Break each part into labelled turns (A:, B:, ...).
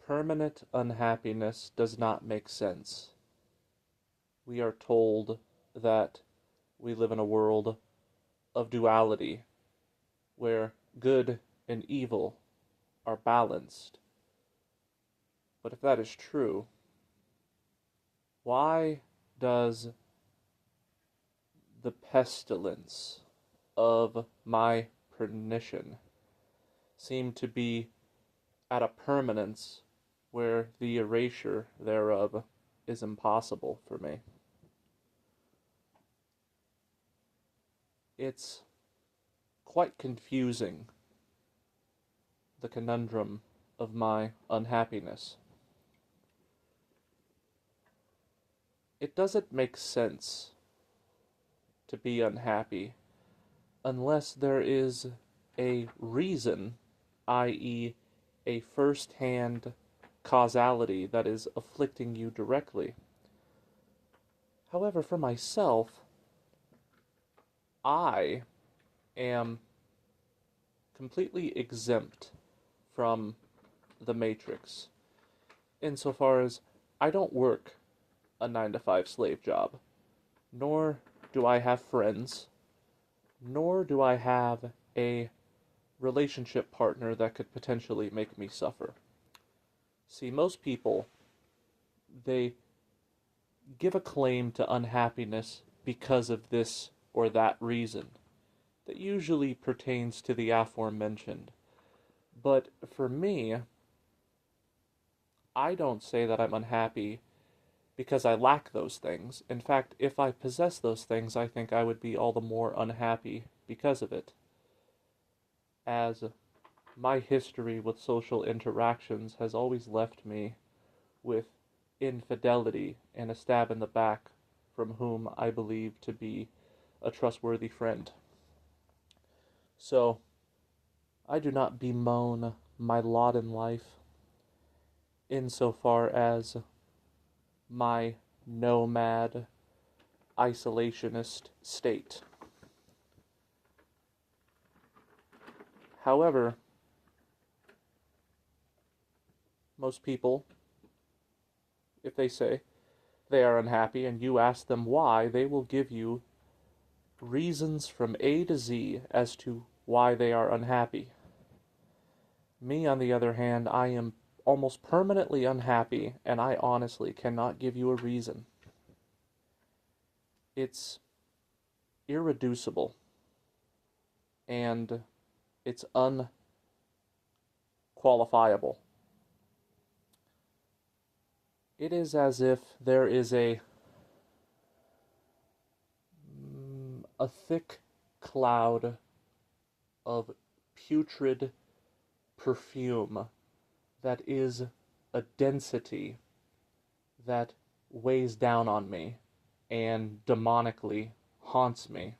A: Permanent unhappiness does not make sense. We are told that we live in a world of duality, where good and evil are balanced. But if that is true, why does the pestilence of my perdition seem to be at a permanence where the erasure thereof is impossible for me? It's quite confusing, the conundrum of my unhappiness. It doesn't make sense to be unhappy unless there is a reason, i.e., a first-hand causality that is afflicting you directly. However, for myself, I am completely exempt from the matrix, insofar as I don't work a 9-to-5 slave job, nor do I have friends, nor do I have a relationship partner that could potentially make me suffer. See, most people, they give a claim to unhappiness because of this or that reason that usually pertains to the aforementioned. But for me, I don't say that I'm unhappy because I lack those things. In fact, if I possess those things, I think I would be all the more unhappy because of it, as my history with social interactions has always left me with infidelity and a stab in the back from whom I believe to be a trustworthy friend. So, I do not bemoan my lot in life insofar as my nomad, isolationist state. However, most people, if they say they are unhappy and you ask them why, they will give you reasons from A to Z as to why they are unhappy. Me, on the other hand, I am almost permanently unhappy, and I honestly cannot give you a reason. It's irreducible, and it's unqualifiable. It is as if there is a thick cloud of putrid perfume that is a density that weighs down on me and demonically haunts me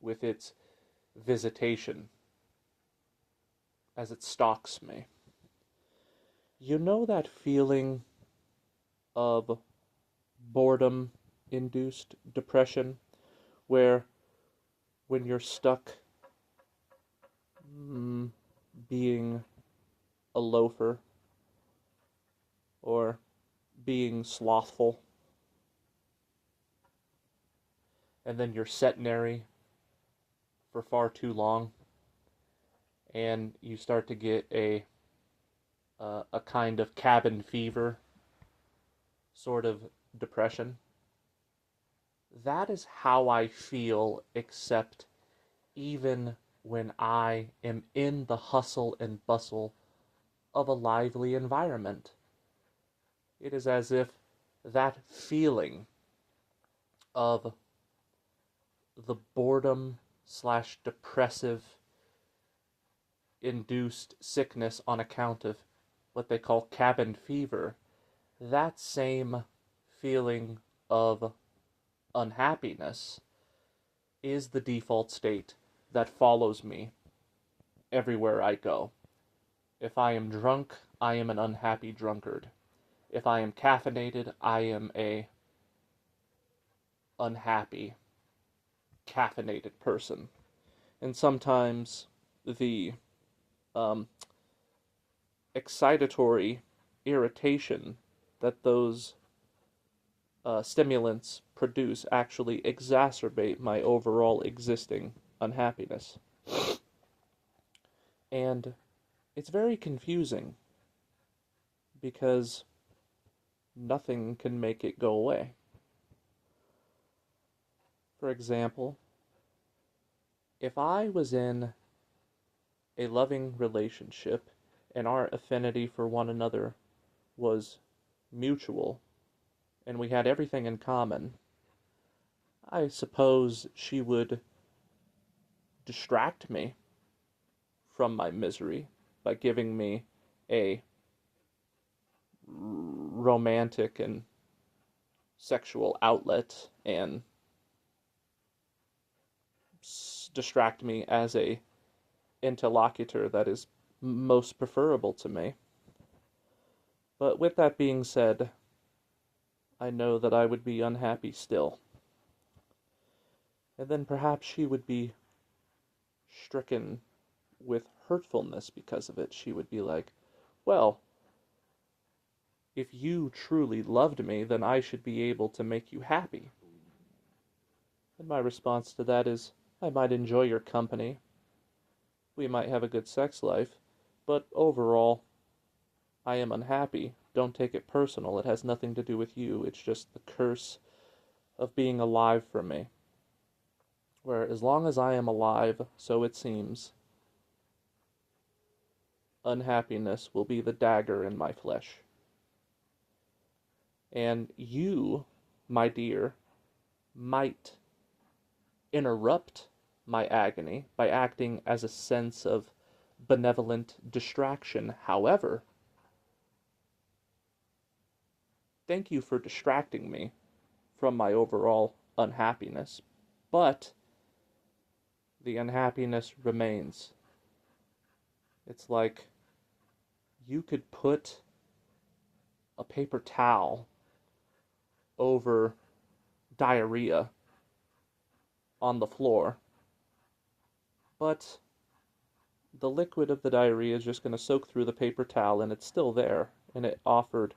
A: with its visitation as it stalks me. You know that feeling of boredom-induced depression, where when you're stuck being a loafer or being slothful, and then you're sedentary for far too long, and you start to get a kind of cabin fever sort of depression. That is how I feel, except even when I am in the hustle and bustle of a lively environment. It is as if that feeling of the boredom / depressive induced sickness on account of what they call cabin fever, that same feeling of unhappiness is the default state that follows me everywhere I go. If I am drunk, I am an unhappy drunkard. If I am caffeinated, I am a unhappy caffeinated person. And sometimes the excitatory irritation that those stimulants produce actually exacerbate my overall existing unhappiness. And it's very confusing because nothing can make it go away. For example, if I was in a loving relationship and our affinity for one another was mutual and we had everything in common, I suppose she would distract me from my misery by giving me a romantic and sexual outlet and distract me as a interlocutor that is most preferable to me. But with that being said, I know that I would be unhappy still. And then perhaps she would be stricken with hurtfulness because of it. She would be like, well, if you truly loved me, then I should be able to make you happy. And my response to that is, I might enjoy your company. We might have a good sex life, but overall, I am unhappy. Don't take it personal. It has nothing to do with you. It's just the curse of being alive for me. Where as long as I am alive, so it seems, unhappiness will be the dagger in my flesh. And you, my dear, might interrupt my agony by acting as a sense of benevolent distraction. However, thank you for distracting me from my overall unhappiness, but the unhappiness remains. It's like you could put a paper towel over diarrhea on the floor, but the liquid of the diarrhea is just going to soak through the paper towel and it's still there, and it offered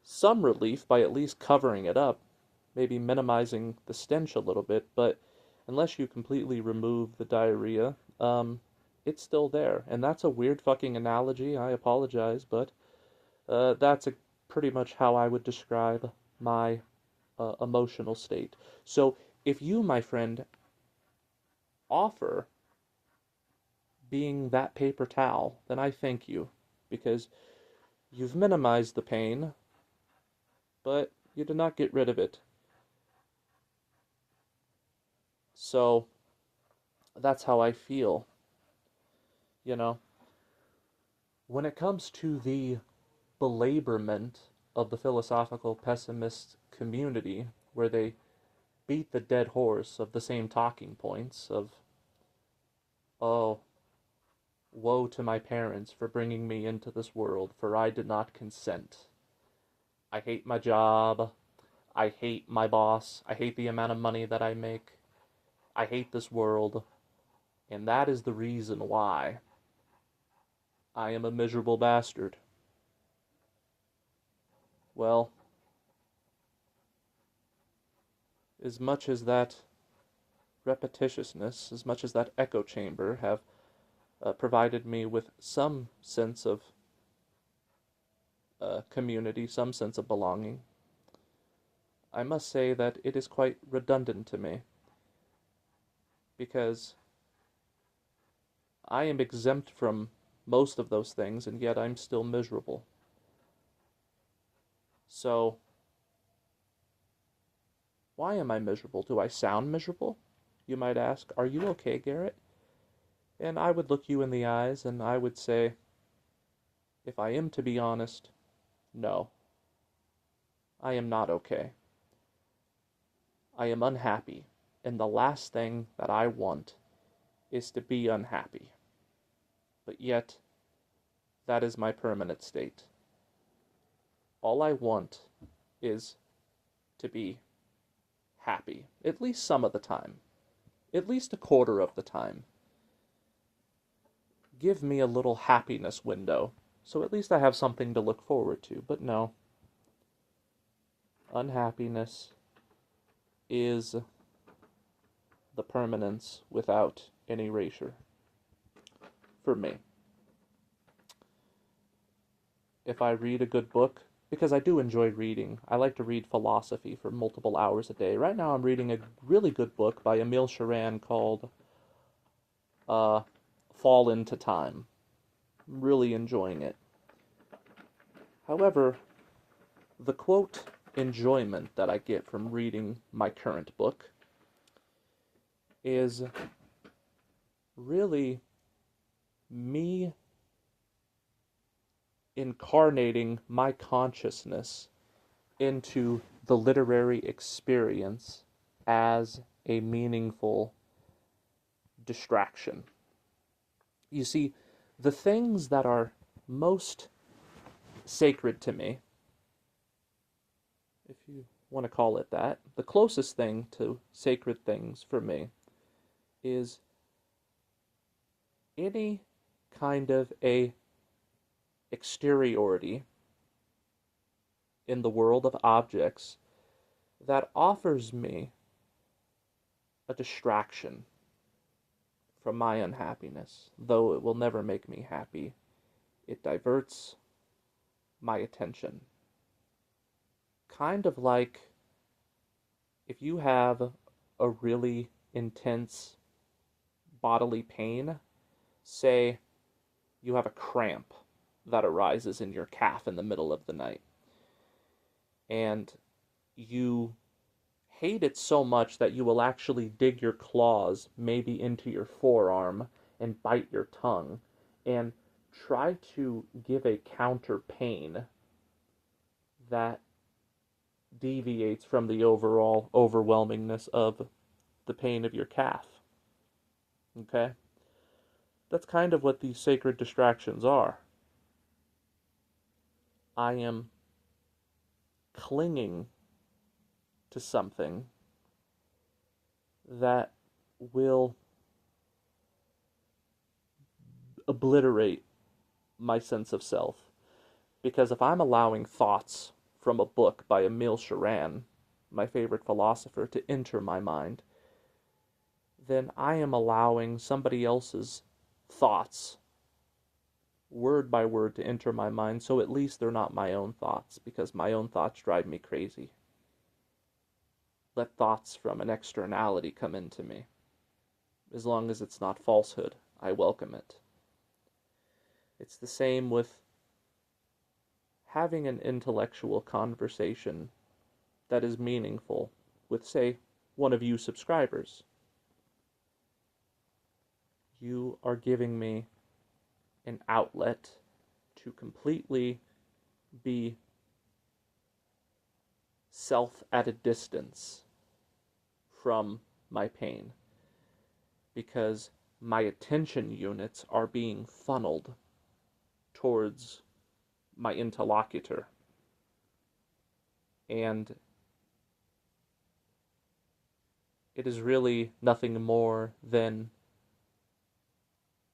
A: some relief by at least covering it up, maybe minimizing the stench a little bit, but unless you completely remove the diarrhea, it's still there. And that's a weird fucking analogy, I apologize, but that's pretty much how I would describe my emotional state. So if you, my friend, offer being that paper towel, then I thank you, because you've minimized the pain, but you did not get rid of it. So that's how I feel. You know, when it comes to the belaborment of the philosophical pessimist community, where they beat the dead horse of the same talking points of, oh, woe to my parents for bringing me into this world, for I did not consent. I hate my job. I hate my boss. I hate the amount of money that I make. I hate this world. And that is the reason why I am a miserable bastard. Well, as much as that repetitiousness, as much as that echo chamber have provided me with some sense of community, some sense of belonging, I must say that it is quite redundant to me, because I am exempt from most of those things, and yet I'm still miserable. So, why am I miserable? Do I sound miserable? You might ask, are you okay, Garrett? And I would look you in the eyes and I would say, if I am to be honest, no. I am not okay. I am unhappy, and the last thing that I want is to be unhappy. But yet, that is my permanent state. All I want is to be happy, at least some of the time, at least a quarter of the time. Give me a little happiness window So at least I have something to look forward to. But no, unhappiness is the permanence without an erasure. For me. If I read a good book, because I do enjoy reading, I like to read philosophy for multiple hours a day. Right now I'm reading a really good book by Emil Cioran called Fall into Time. I'm really enjoying it. However, the quote enjoyment that I get from reading my current book is really me incarnating my consciousness into the literary experience as a meaningful distraction. You see, the things that are most sacred to me, if you want to call it that, the closest thing to sacred things for me is any kind of a exteriority in the world of objects that offers me a distraction from my unhappiness. Though it will never make me happy, it diverts my attention. Kind of like if you have a really intense bodily pain, say you have a cramp that arises in your calf in the middle of the night, and you hate it so much that you will actually dig your claws maybe into your forearm and bite your tongue and try to give a counter pain that deviates from the overall overwhelmingness of the pain of your calf. Okay? That's kind of what these sacred distractions are. I am clinging to something that will obliterate my sense of self. Because if I'm allowing thoughts from a book by Emil Cioran, my favorite philosopher, to enter my mind, then I am allowing somebody else's thoughts, word by word, to enter my mind, so at least they're not my own thoughts, because my own thoughts drive me crazy. Let thoughts from an externality come into me. As long as it's not falsehood, I welcome it. It's the same with having an intellectual conversation that is meaningful with, say, one of you subscribers. You are giving me an outlet to completely be self at a distance from my pain, because my attention units are being funneled towards my interlocutor. And it is really nothing more than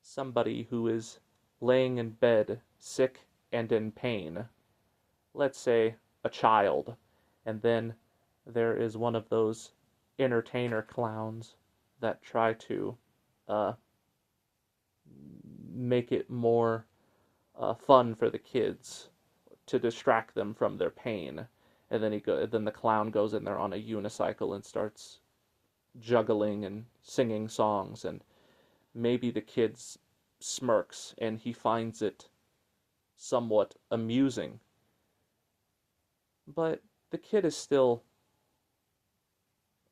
A: somebody who is laying in bed, sick and in pain. Let's say a child, and then there is one of those entertainer clowns that try to make it more fun for the kids to distract them from their pain. And then the clown goes in there on a unicycle and starts juggling and singing songs, and maybe the kid smirks and he finds it somewhat amusing. But the kid is still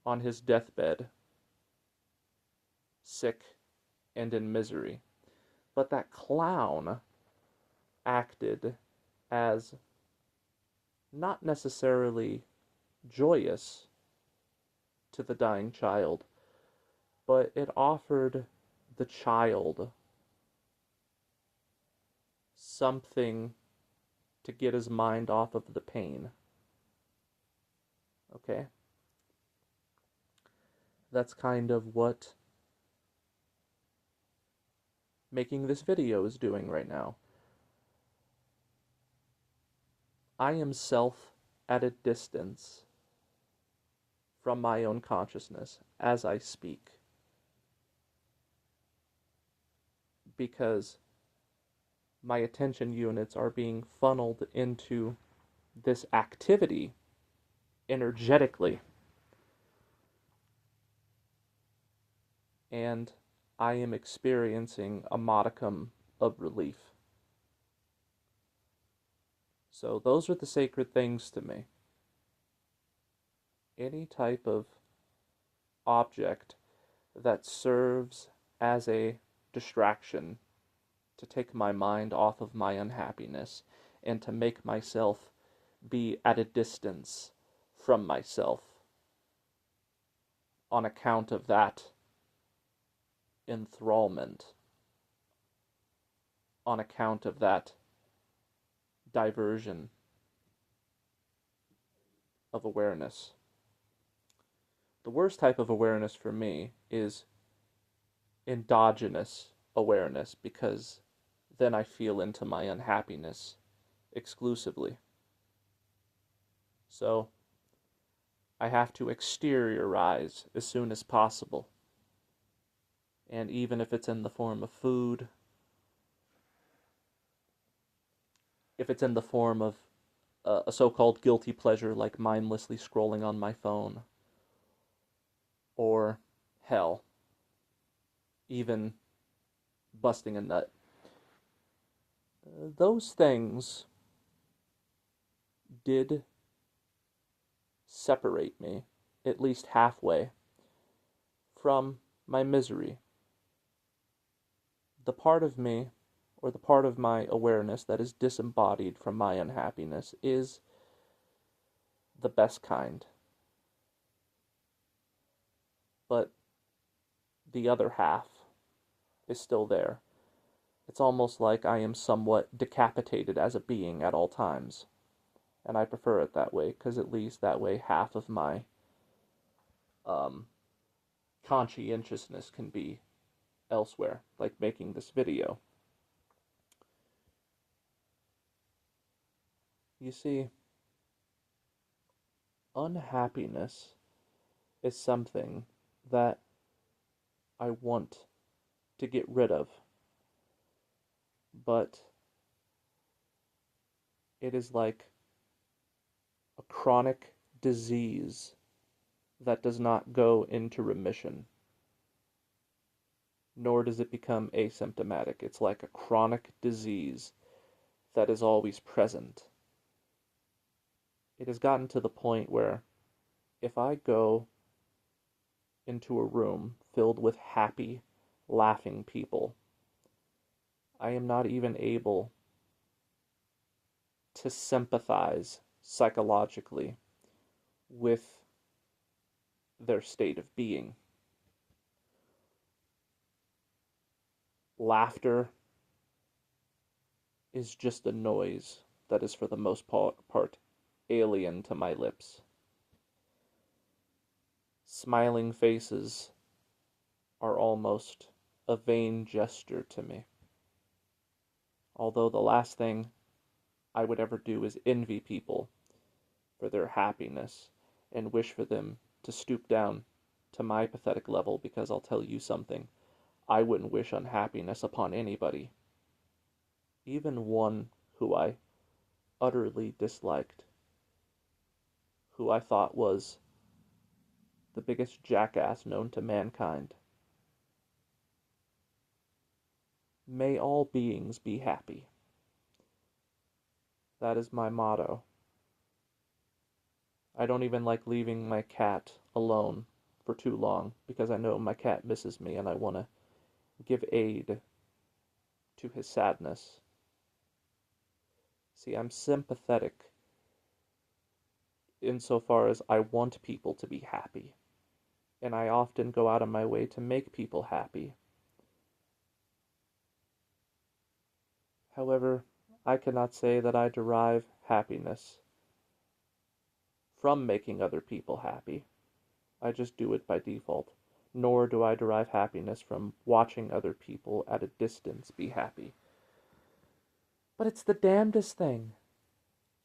A: on his deathbed, sick and in misery. But that clown acted as not necessarily joyous to the dying child, but it offered the child something to get his mind off of the pain. Okay? That's kind of what making this video is doing right now. I am self at a distance from my own consciousness as I speak, because my attention units are being funneled into this activity energetically, and I am experiencing a modicum of relief. So those are the sacred things to me. Any type of object that serves as a distraction to take my mind off of my unhappiness and to make myself be at a distance from myself on account of that enthrallment, on account of that diversion of awareness. The worst type of awareness for me is endogenous awareness, because then I feel into my unhappiness exclusively. So I have to exteriorize as soon as possible. And even if it's in the form of food, if it's in the form of a so-called guilty pleasure like mindlessly scrolling on my phone, or hell, even busting a nut. Those things did separate me, at least halfway, from my misery. The part of me, or the part of my awareness that is disembodied from my unhappiness, is the best kind. But the other half is still there. It's almost like I am somewhat decapitated as a being at all times. And I prefer it that way, because at least that way half of my conscientiousness can be elsewhere, like making this video. You see, unhappiness is something that I want to get rid of, but it is like a chronic disease that does not go into remission, nor does it become asymptomatic. It's like a chronic disease that is always present. It has gotten to the point where if I go into a room filled with happy, laughing people, I am not even able to sympathize psychologically with their state of being. Laughter is just a noise that is for the most part alien to my lips. Smiling faces are almost a vain gesture to me. Although the last thing I would ever do is envy people for their happiness and wish for them to stoop down to my pathetic level, because I'll tell you something, I wouldn't wish unhappiness upon anybody, even one who I utterly disliked, who I thought was the biggest jackass known to mankind. May all beings be happy. That is my motto. I don't even like leaving my cat alone for too long, because I know my cat misses me and I want to give aid to his sadness. See, I'm sympathetic insofar as I want people to be happy, and I often go out of my way to make people happy. However, I cannot say that I derive happiness from making other people happy. I just do it by default. Nor do I derive happiness from watching other people at a distance be happy. But it's the damnedest thing.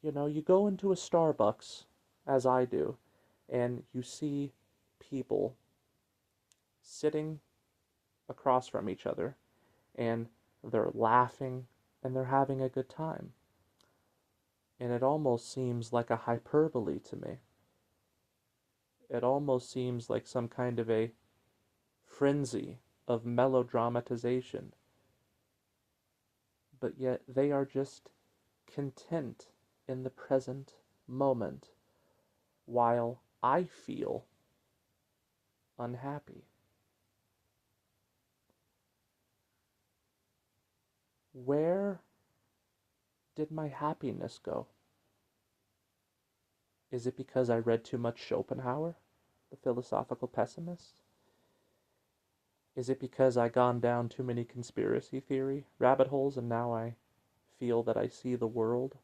A: You know, you go into a Starbucks, as I do, and you see people sitting across from each other, and they're laughing and they're having a good time. And it almost seems like a hyperbole to me. It almost seems like some kind of a frenzy of melodramatization. But yet they are just content in the present moment, while I feel unhappy. Where did my happiness go? Is it because I read too much Schopenhauer, the philosophical pessimist? Is it because I gone down too many conspiracy theory rabbit holes and now I feel that I see the world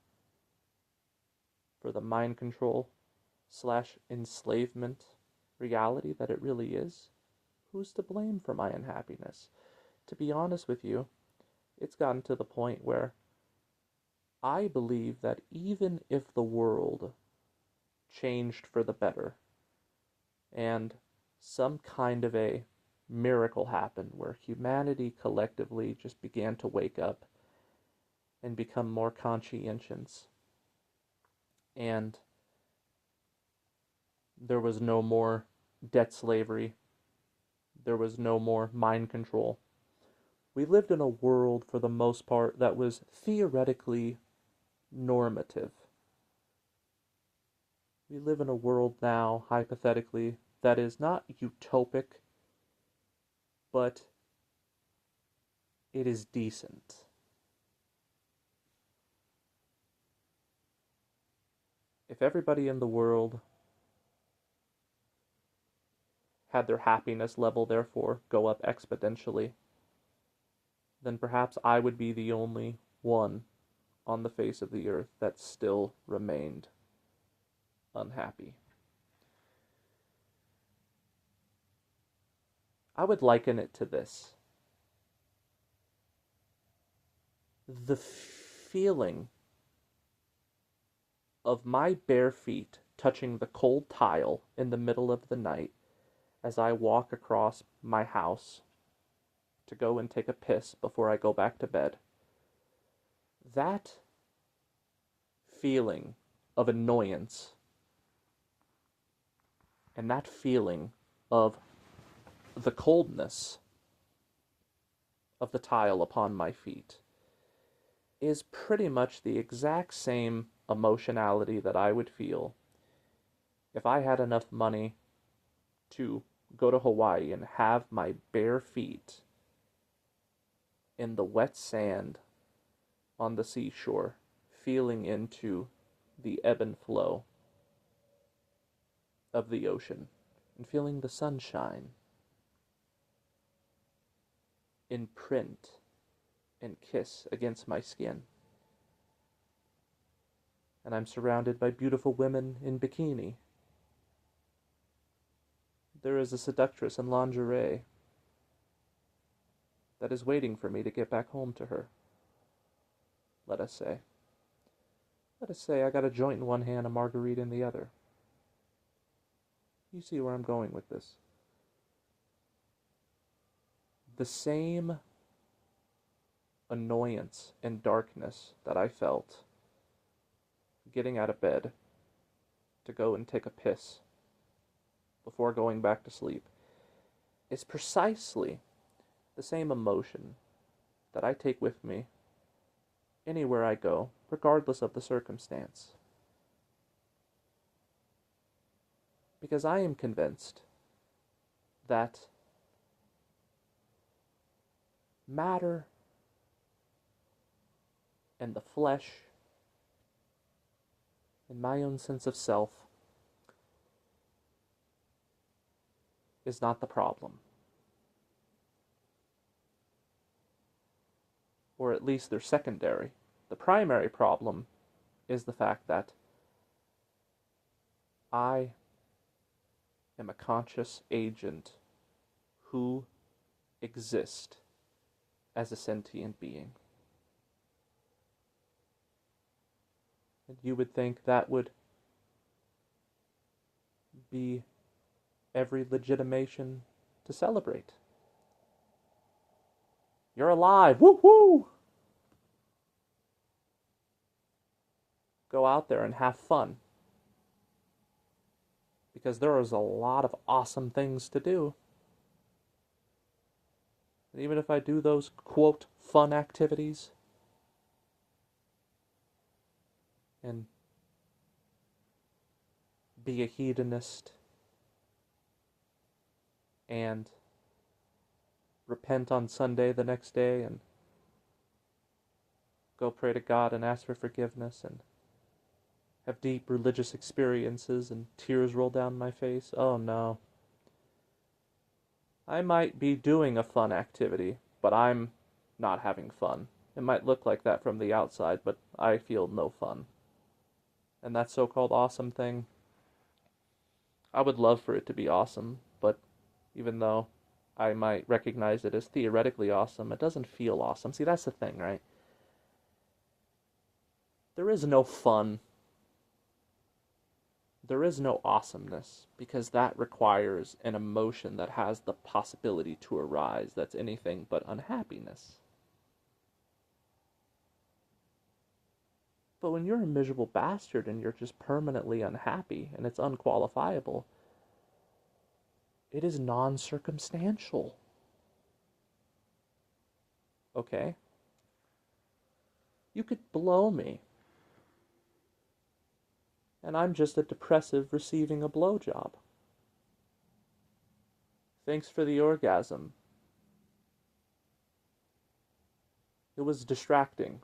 A: for the mind control slash enslavement reality that it really is? Who's to blame for my unhappiness? To be honest with you, it's gotten to the point where I believe that even if the world changed for the better and some kind of a miracle happened where humanity collectively just began to wake up and become more conscientious, and there was no more debt slavery, there was no more mind control. We lived in a world, for the most part, that was theoretically normative. We live in a world now, hypothetically, that is not utopic, but it is decent. If everybody in the world had their happiness level, therefore, go up exponentially, then perhaps I would be the only one on the face of the earth that still remained unhappy. I would liken it to this. The feeling of my bare feet touching the cold tile in the middle of the night as I walk across my house to go and take a piss before I go back to bed. That feeling of annoyance and that feeling of the coldness of the tile upon my feet is pretty much the exact same emotionality that I would feel if I had enough money to go to Hawaii and have my bare feet in the wet sand on the seashore, feeling into the ebb and flow of the ocean and feeling the sunshine imprint and kiss against my skin. And I'm surrounded by beautiful women in bikini. There is a seductress in lingerie that is waiting for me to get back home to her. Let us say. Let us say I got a joint in one hand, a margarita in the other. You see where I'm going with this. The same annoyance and darkness that I felt getting out of bed to go and take a piss before going back to sleep is precisely the same emotion that I take with me anywhere I go, regardless of the circumstance. Because I am convinced that matter and the flesh and my own sense of self is not the problem. Or at least they're secondary. The primary problem is the fact that I am a conscious agent who exists as a sentient being. And you would think that would be every legitimation to celebrate. You're alive! Woo-hoo! Go out there and have fun. Because there is a lot of awesome things to do. And even if I do those, quote, fun activities, and be a hedonist, and repent on Sunday the next day, and go pray to God and ask for forgiveness, and have deep religious experiences and tears roll down my face. Oh no. I might be doing a fun activity, but I'm not having fun. It might look like that from the outside, but I feel no fun. And that so-called awesome thing, I would love for it to be awesome, but even though I might recognize it as theoretically awesome, it doesn't feel awesome. See, that's the thing, right? There is no fun. There is no awesomeness, because that requires an emotion that has the possibility to arise that's anything but unhappiness. But when you're a miserable bastard and you're just permanently unhappy and it's unqualifiable, it is non-circumstantial. Okay? You could blow me, and I'm just a depressive receiving a blowjob. Thanks for the orgasm. It was distracting.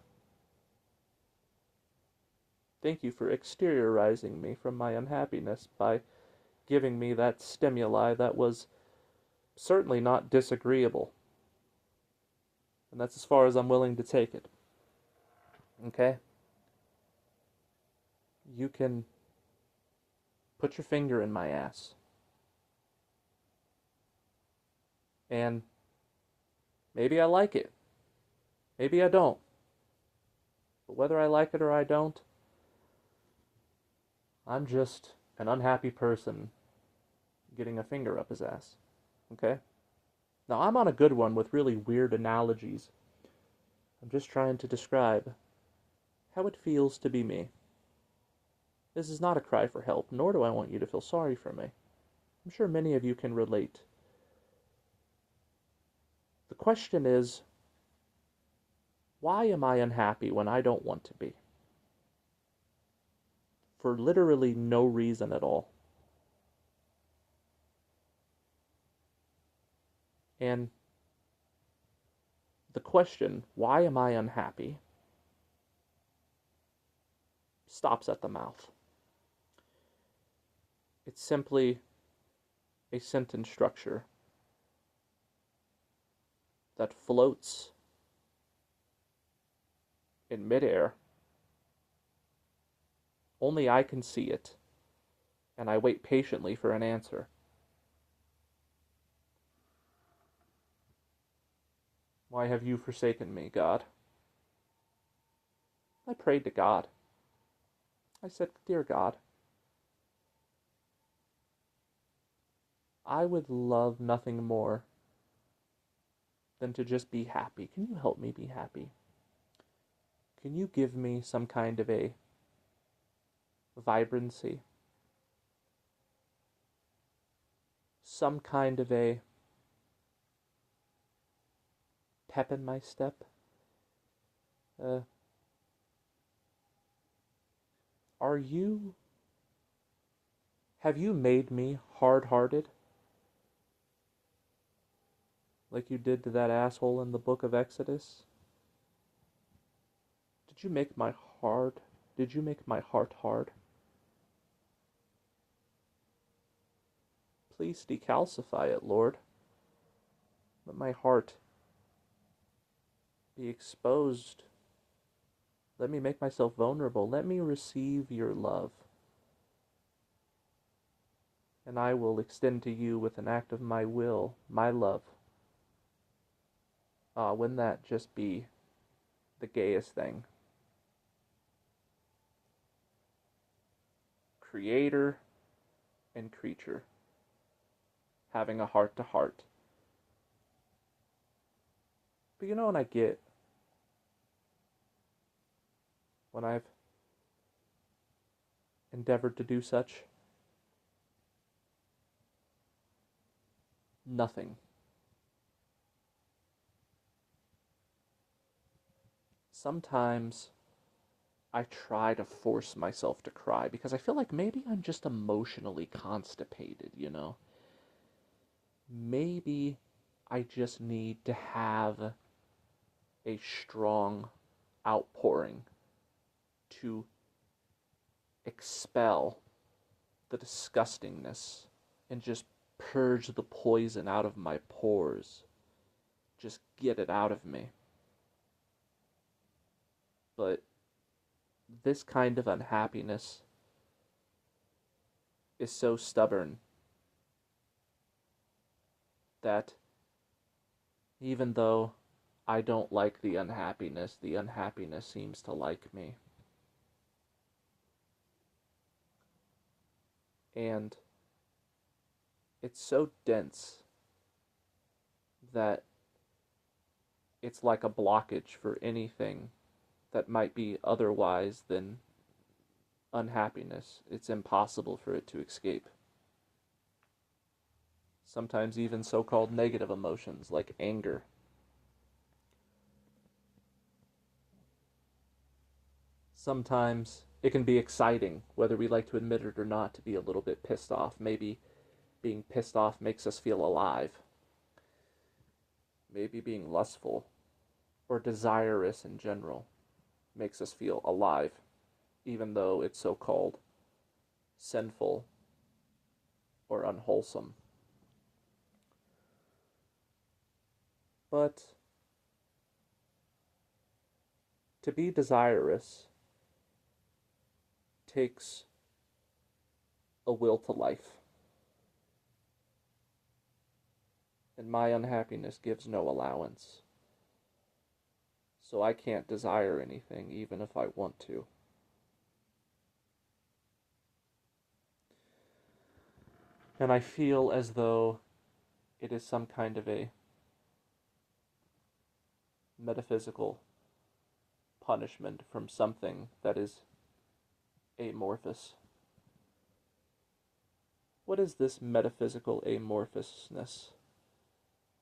A: Thank you for exteriorizing me from my unhappiness by giving me that stimuli that was certainly not disagreeable. And that's as far as I'm willing to take it. Okay? You can put your finger in my ass. And maybe I like it. Maybe I don't. But whether I like it or I don't, I'm just an unhappy person getting a finger up his ass. Okay? Now, I'm on a good one with really weird analogies. I'm just trying to describe how it feels to be me. This is not a cry for help, nor do I want you to feel sorry for me. I'm sure many of you can relate. The question is, why am I unhappy when I don't want to be? For literally no reason at all. And the question, why am I unhappy, stops at the mouth. It's simply a sentence structure that floats in midair. Only I can see it, and I wait patiently for an answer. Why have you forsaken me, God? I prayed to God. I said, Dear God, I would love nothing more than to just be happy. Can you help me be happy? Can you give me some kind of a vibrancy? Some kind of a pep in my step? Have you made me hard-hearted? Like you did to that asshole in the book of Exodus? Did you make my heart hard? Please decalcify it, Lord. Let my heart be exposed. Let me make myself vulnerable. Let me receive your love. And I will extend to you with an act of my will, my love. Wouldn't that just be the gayest thing? creator and creature having a heart to heart. But you know what I get when I've endeavored to do such? Nothing. Sometimes I try to force myself to cry because I feel like maybe I'm just emotionally constipated, you know? Maybe I just need to have a strong outpouring to expel the disgustingness and just purge the poison out of my pores. Just get it out of me. But this kind of unhappiness is so stubborn that even though I don't like the unhappiness seems to like me. And it's so dense that it's like a blockage for anything that might be otherwise than unhappiness. It's impossible for it to escape. Sometimes even so-called negative emotions like anger. Sometimes it can be exciting, whether we like to admit it or not, to be a little bit pissed off. Maybe being pissed off makes us feel alive. Maybe being lustful or desirous in general makes us feel alive, even though it's so-called sinful or unwholesome. But to be desirous takes a will to life. And my unhappiness gives no allowance. So I can't desire anything, even if I want to. And I feel as though it is some kind of a metaphysical punishment from something that is amorphous. What is this metaphysical amorphousness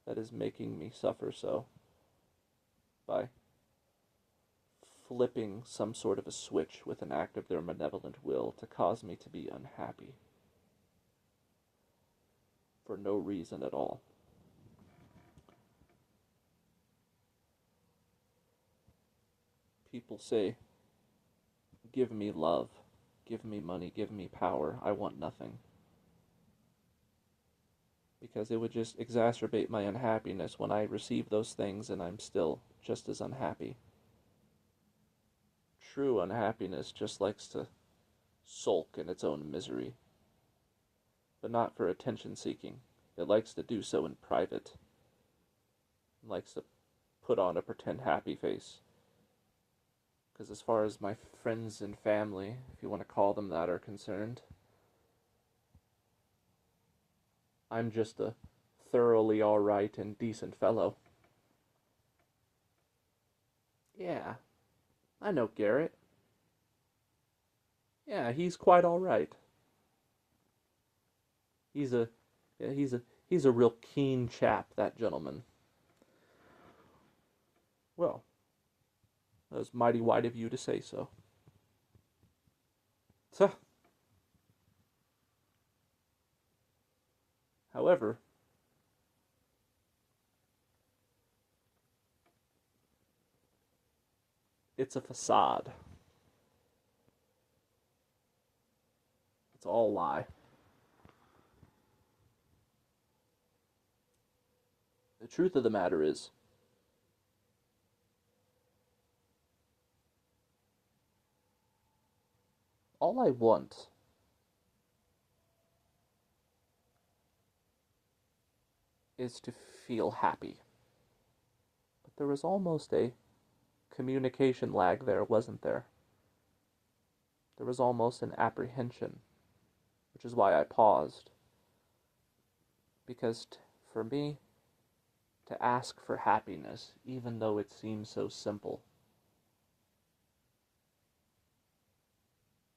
A: that is making me suffer so? By flipping some sort of a switch with an act of their malevolent will to cause me to be unhappy. For no reason at all. People say, give me love, give me money, give me power. I want nothing. Because it would just exacerbate my unhappiness when I receive those things and I'm still just as unhappy. True unhappiness just likes to sulk in its own misery, but not for attention seeking. It likes to do so in private. It likes to put on a pretend happy face. Because as far as my friends and family, if you want to call them that, are concerned, I'm just a thoroughly alright and decent fellow. Yeah, I know Garrett. Yeah, he's quite alright. He's a real keen chap, that gentleman. Well, that was mighty white of you to say so. However, it's a facade. It's all lie. The truth of the matter is, all I want is to feel happy. But there was almost a communication lag there, wasn't there? There was almost an apprehension which is why I paused. Because for me, to ask for happiness, even though it seems so simple,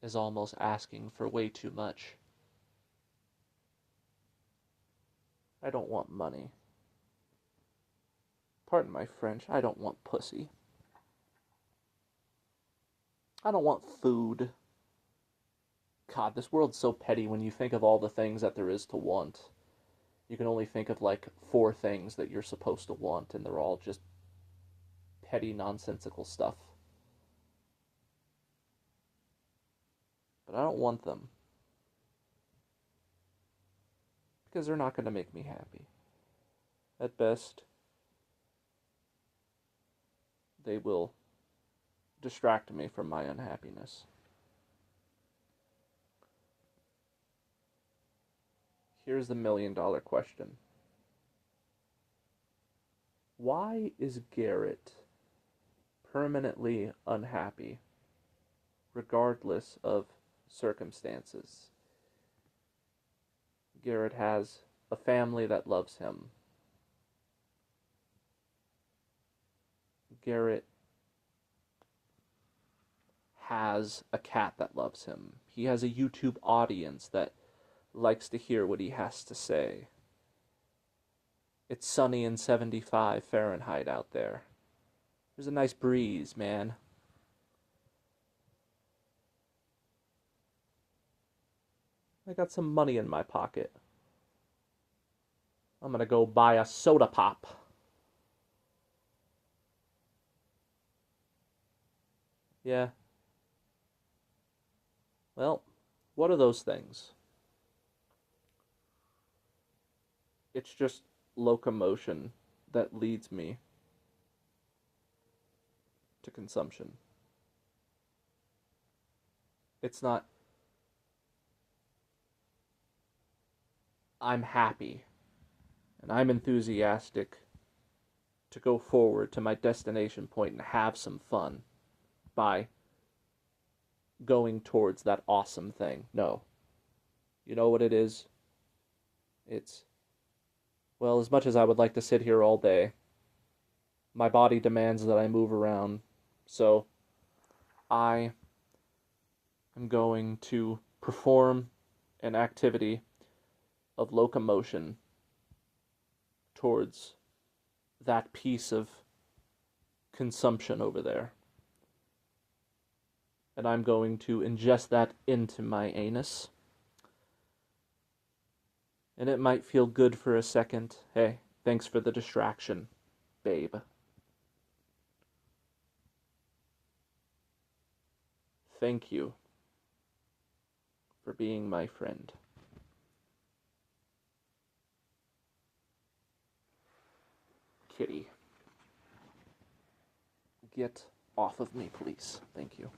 A: is almost asking for way too much. I don't want money. Pardon my French, I don't want pussy. I don't want food. God, this world's so petty when you think of all the things that there is to want. You can only think of like 4 things that you're supposed to want, and they're all just petty, nonsensical stuff. But I don't want them. Because they're not going to make me happy. At best, they will distract me from my unhappiness. Here's the $1,000,000 question. Why is Garrett permanently unhappy, regardless of circumstances? Garrett has a family that loves him. Garrett has a cat that loves him. He has a YouTube audience that likes to hear what he has to say. It's sunny and 75 Fahrenheit out there. There's a nice breeze, man. I got some money in my pocket. I'm gonna go buy a soda pop. Yeah. Well, what are those things? It's just locomotion that leads me to consumption. It's not, I'm happy and I'm enthusiastic to go forward to my destination point and have some fun by going towards that awesome thing. No. You know what it is? It's, well, as much as I would like to sit here all day, my body demands that I move around, so I am going to perform an activity of locomotion towards that piece of consumption over there. And I'm going to ingest that into my anus. And it might feel good for a second. Hey, thanks for the distraction, babe. Thank you for being my friend. Kitty. Get off of me, please. Thank you.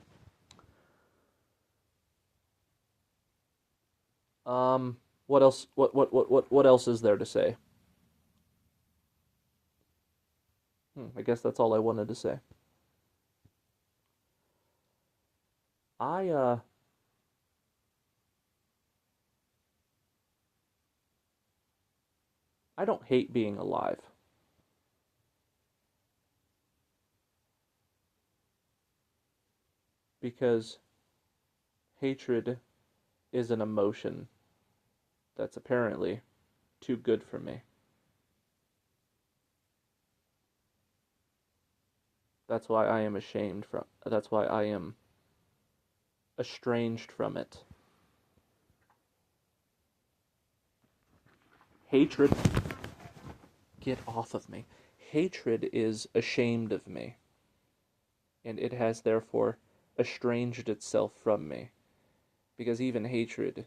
A: What else? What else is there to say? I guess that's all I wanted to say. I don't hate being alive. Because hatred is an emotion that's apparently too good for me. That's why I am that's why I am estranged from it. Hatred, get off of me. Hatred is ashamed of me, and it has therefore estranged itself from me, because even hatred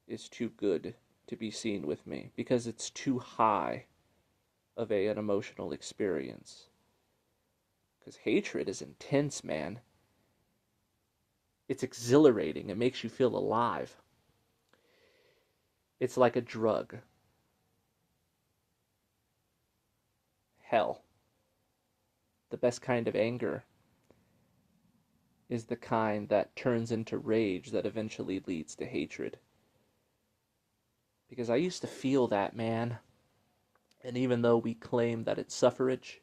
A: is too good to be seen with me, because it's too high of an emotional experience. Because hatred is intense, man. It's exhilarating. It makes you feel alive. It's like a drug. Hell. The best kind of anger is the kind that turns into rage that eventually leads to hatred. Because I used to feel that, man. And even though we claim that it's suffrage,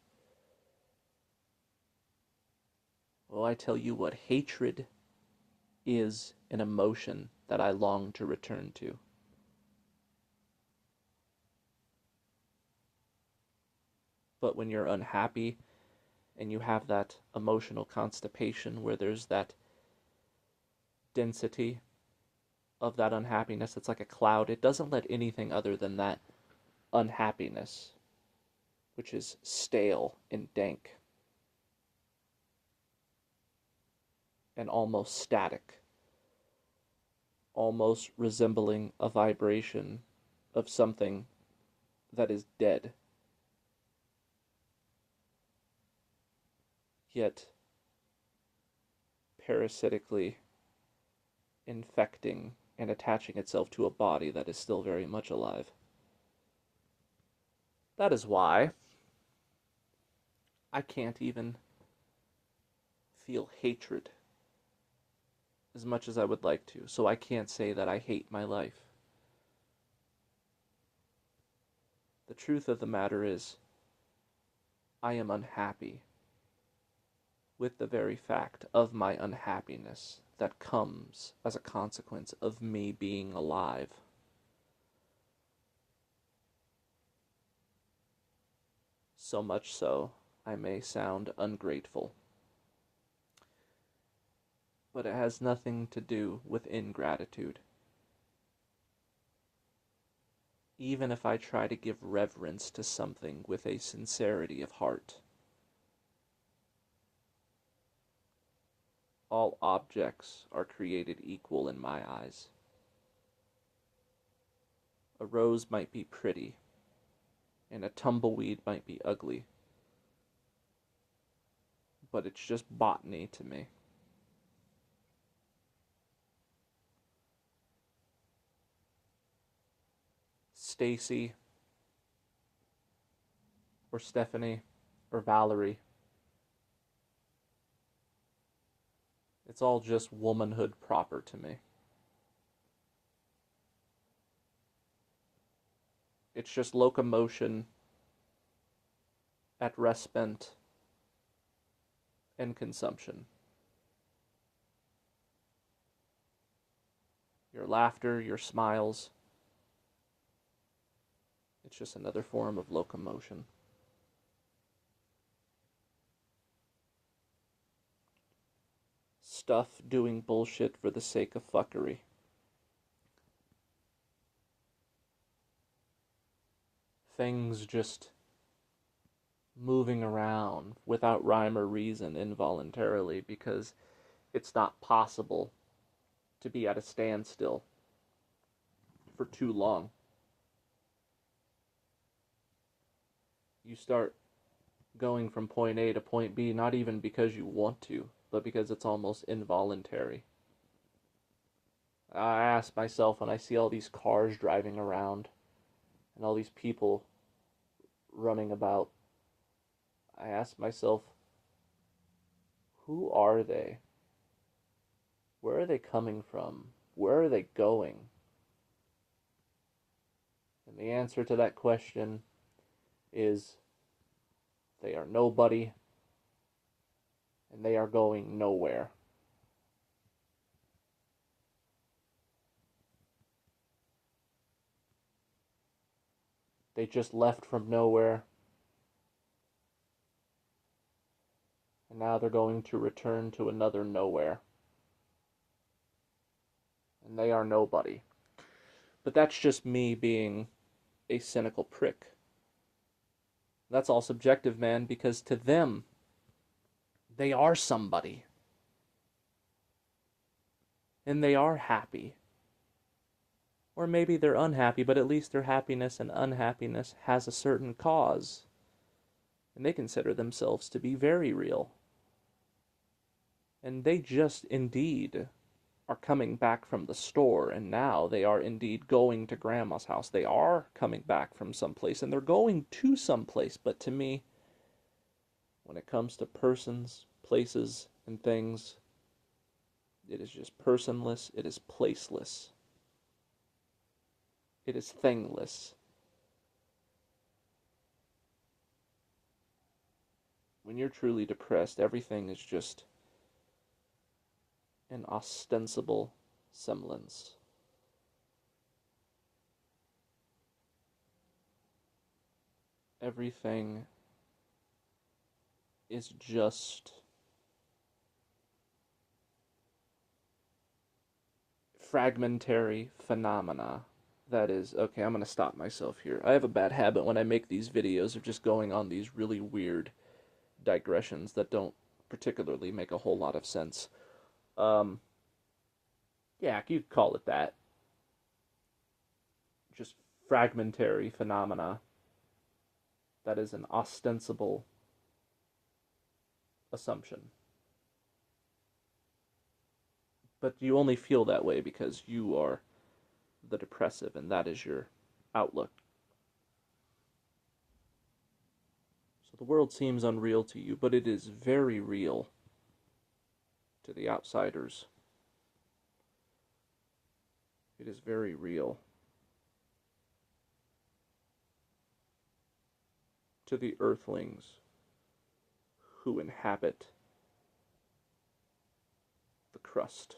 A: well, I tell you what, hatred is an emotion that I long to return to. But when you're unhappy and you have that emotional constipation where there's that density of that unhappiness, it's like a cloud. It doesn't let anything other than that unhappiness, which is stale and dank and almost static, almost resembling a vibration of something that is dead, yet parasitically infecting and attaching itself to a body that is still very much alive. That is why I can't even feel hatred as much as I would like to, so I can't say that I hate my life. The truth of the matter is, I am unhappy with the very fact of my unhappiness that comes as a consequence of me being alive. So much so, I may sound ungrateful. But it has nothing to do with ingratitude. Even if I try to give reverence to something with a sincerity of heart, all objects are created equal in my eyes. A rose might be pretty, and a tumbleweed might be ugly, but it's just botany to me. Stacy, or Stephanie, or Valerie, it's all just womanhood proper to me. It's just locomotion at rest spent and consumption. Your laughter, your smiles, it's just another form of locomotion. Stuff doing bullshit for the sake of fuckery. Things just moving around without rhyme or reason involuntarily because it's not possible to be at a standstill for too long. You start going from point A to point B not even because you want to, but because it's almost involuntary. I ask myself when I see all these cars driving around and all these people running about, I ask myself, who are they? Where are they coming from? Where are they going? And the answer to that question is they are nobody and they are going nowhere. They just left from nowhere, and now they're going to return to another nowhere. And they are nobody. But that's just me being a cynical prick. That's all subjective, man, because to them, they are somebody. And they are happy. Or maybe they're unhappy, but at least their happiness and unhappiness has a certain cause. And they consider themselves to be very real. And they just indeed are coming back from the store, and now they are indeed going to grandma's house. They are coming back from someplace, and they're going to someplace. But to me, when it comes to persons, places, and things, it is just personless, it is placeless. It is thingless. When you're truly depressed, everything is just an ostensible semblance. Everything is just fragmentary phenomena. That is, okay, I'm going to stop myself here. I have a bad habit when I make these videos of just going on these really weird digressions that don't particularly make a whole lot of sense. Um, yeah, you could call it that. Just fragmentary phenomena. That is an ostensible assumption. But you only feel that way because you are the depressive, and that is your outlook. So the world seems unreal to you, but it is very real to the outsiders. It is very real to the earthlings who inhabit the crust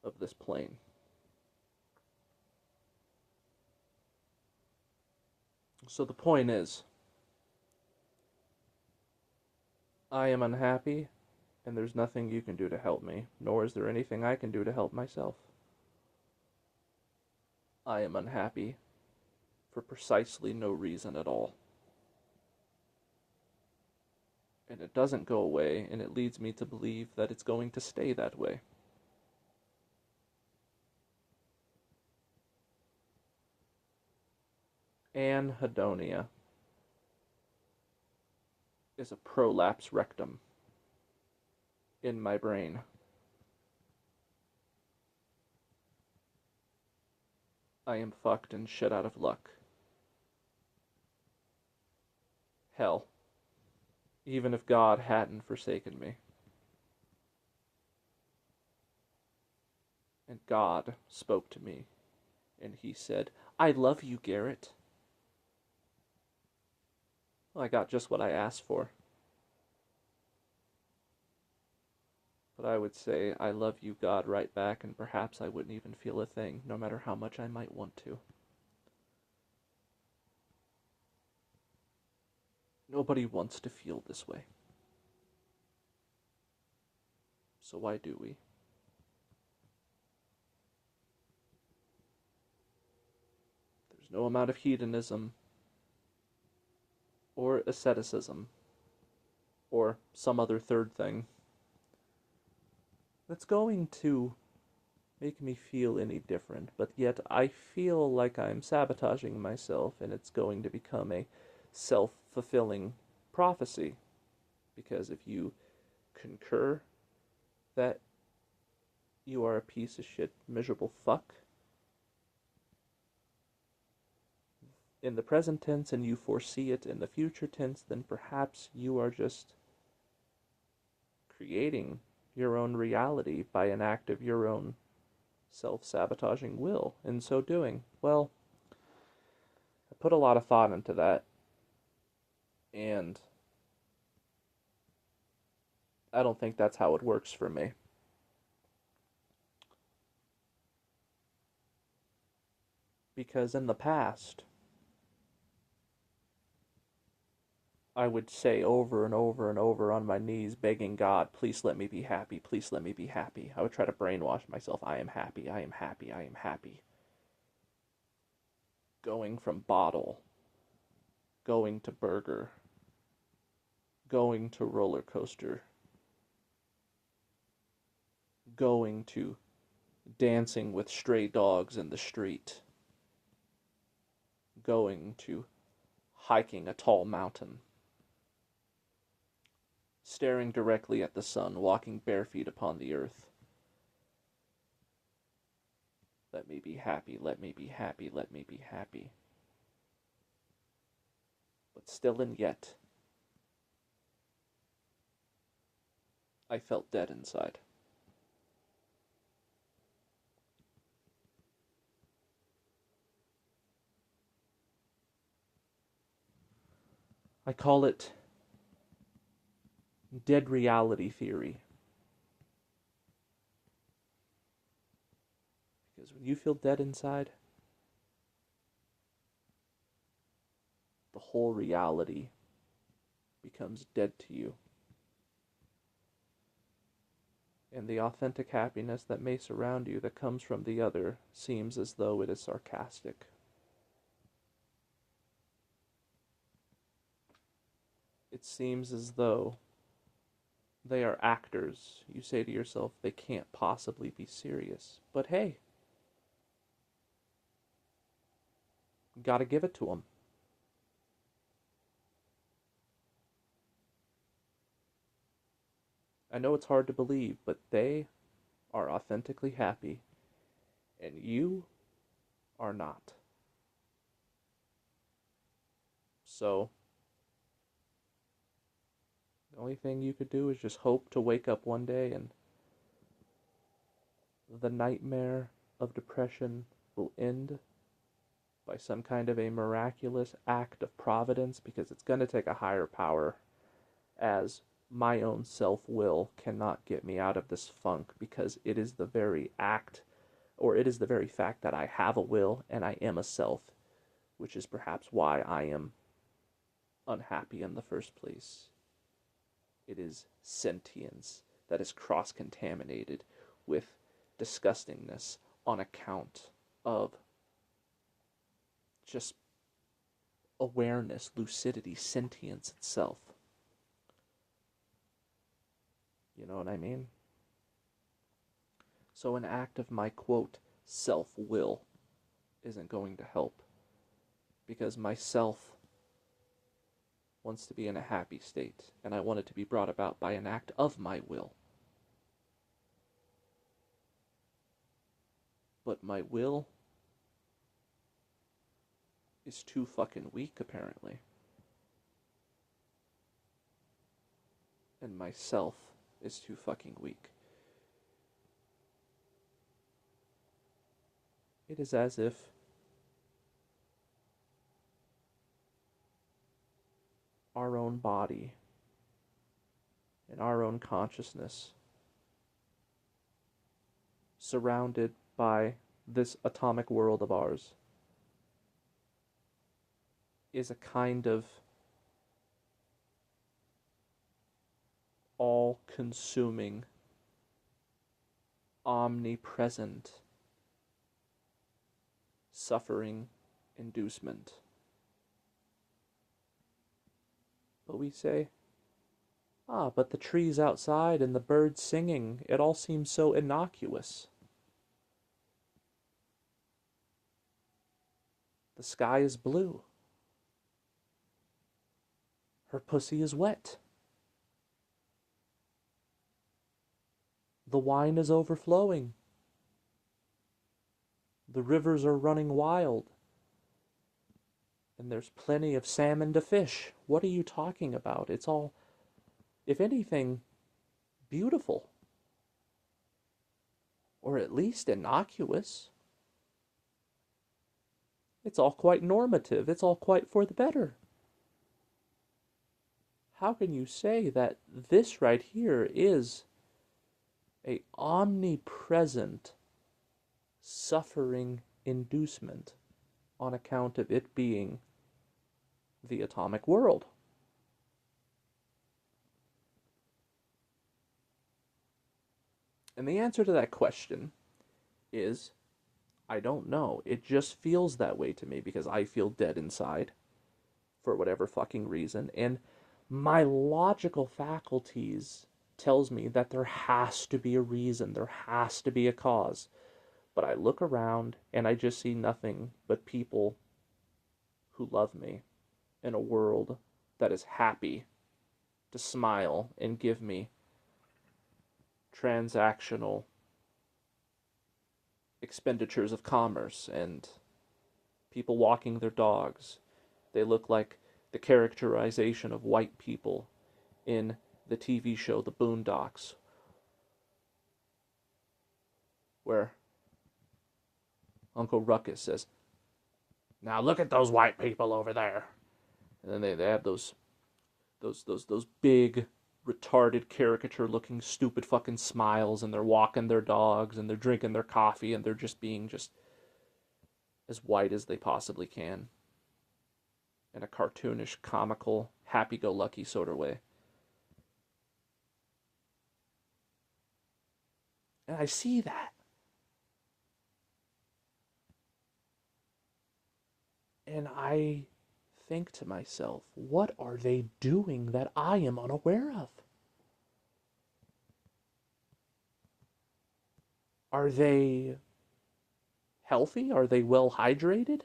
A: of this plane. So the point is, I am unhappy, and there's nothing you can do to help me, nor is there anything I can do to help myself. I am unhappy for precisely no reason at all. And it doesn't go away, and it leads me to believe that it's going to stay that way. Anhedonia is a prolapse rectum in my brain. I am fucked and shit out of luck. Hell, even if God hadn't forsaken me. And God spoke to me, and he said, I love you, Garrett. Well, I got just what I asked for. But I would say, I love you, God, right back, and perhaps I wouldn't even feel a thing, no matter how much I might want to. Nobody wants to feel this way. So why do we? There's no amount of hedonism, or asceticism, or some other third thing that's going to make me feel any different, but yet I feel like I'm sabotaging myself, and it's going to become a self-fulfilling prophecy. Because if you concur that you are a piece of shit, miserable fuck, in the present tense, and you foresee it in the future tense, then perhaps you are just creating your own reality by an act of your own self-sabotaging will. In so doing, well, I put a lot of thought into that, and I don't think that's how it works for me. Because in the past, I would say over and over and over on my knees, begging God, please let me be happy, please let me be happy. I would try to brainwash myself, I am happy, I am happy, I am happy. Going from bottle, going to burger, going to roller coaster, going to dancing with stray dogs in the street, going to hiking a tall mountain, staring directly at the sun, walking bare feet upon the earth. Let me be happy, let me be happy, let me be happy. But still and yet, I felt dead inside. I call it dead reality theory. Because when you feel dead inside, the whole reality becomes dead to you. And the authentic happiness that may surround you that comes from the other seems as though it is sarcastic. It seems as though they are actors. You say to yourself, they can't possibly be serious. But hey, gotta give it to them. I know it's hard to believe, but they are authentically happy, and you are not. So, the only thing you could do is just hope to wake up one day and the nightmare of depression will end by some kind of a miraculous act of providence, because it's going to take a higher power, as my own self-will cannot get me out of this funk, because it is the very act, or it is the very fact that I have a will and I am a self, which is perhaps why I am unhappy in the first place. It is sentience that is cross-contaminated with disgustingness on account of just awareness, lucidity, sentience itself. You know what I mean? So an act of my, quote, self-will isn't going to help, because myself wants to be in a happy state, and I want it to be brought about by an act of my will. But my will is too fucking weak, apparently. And myself is too fucking weak. It is as if our own body and our own consciousness, surrounded by this atomic world of ours, is a kind of all-consuming, omnipresent suffering inducement. But we say, but the trees outside and the birds singing, it all seems so innocuous. The sky is blue. Her pussy is wet. The wine is overflowing. The rivers are running wild. And there's plenty of salmon to fish. What are you talking about? It's all, if anything, beautiful. Or at least innocuous. It's all quite normative. It's all quite for the better. How can you say that this right here is a omnipresent suffering inducement on account of it being the atomic world? And the answer to that question is, I don't know. It just feels that way to me because I feel dead inside for whatever fucking reason. And my logical faculties tells me that there has to be a reason, there has to be a cause. But I look around and I just see nothing but people who love me in a world that is happy to smile and give me transactional expenditures of commerce and people walking their dogs. They look like the characterization of white people in the TV show The Boondocks, where Uncle Ruckus says, "Now look at those white people over there." And then they have those those big retarded caricature looking stupid fucking smiles, and they're walking their dogs and they're drinking their coffee and they're just being just as white as they possibly can in a cartoonish, comical, happy-go-lucky sort of way. And I see that. And I think to myself, what are they doing that I am unaware of? Are they healthy? Are they well hydrated?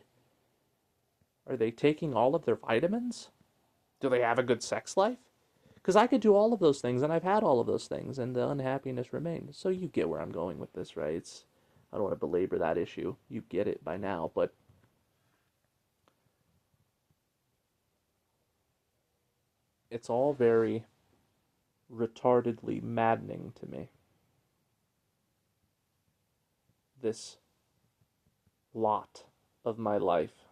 A: Are they taking all of their vitamins? Do they have a good sex life? Because I could do all of those things, and I've had all of those things, and the unhappiness remained. So you get where I'm going with this, right? I don't want to belabor that issue. You get it by now, but it's all very retardedly maddening to me. This lot of my life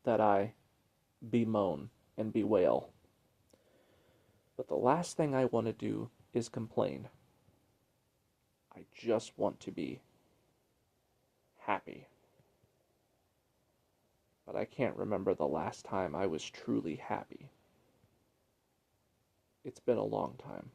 A: that I bemoan and bewail. But the last thing I want to do is complain. I just want to be happy. But I can't remember the last time I was truly happy. It's been a long time.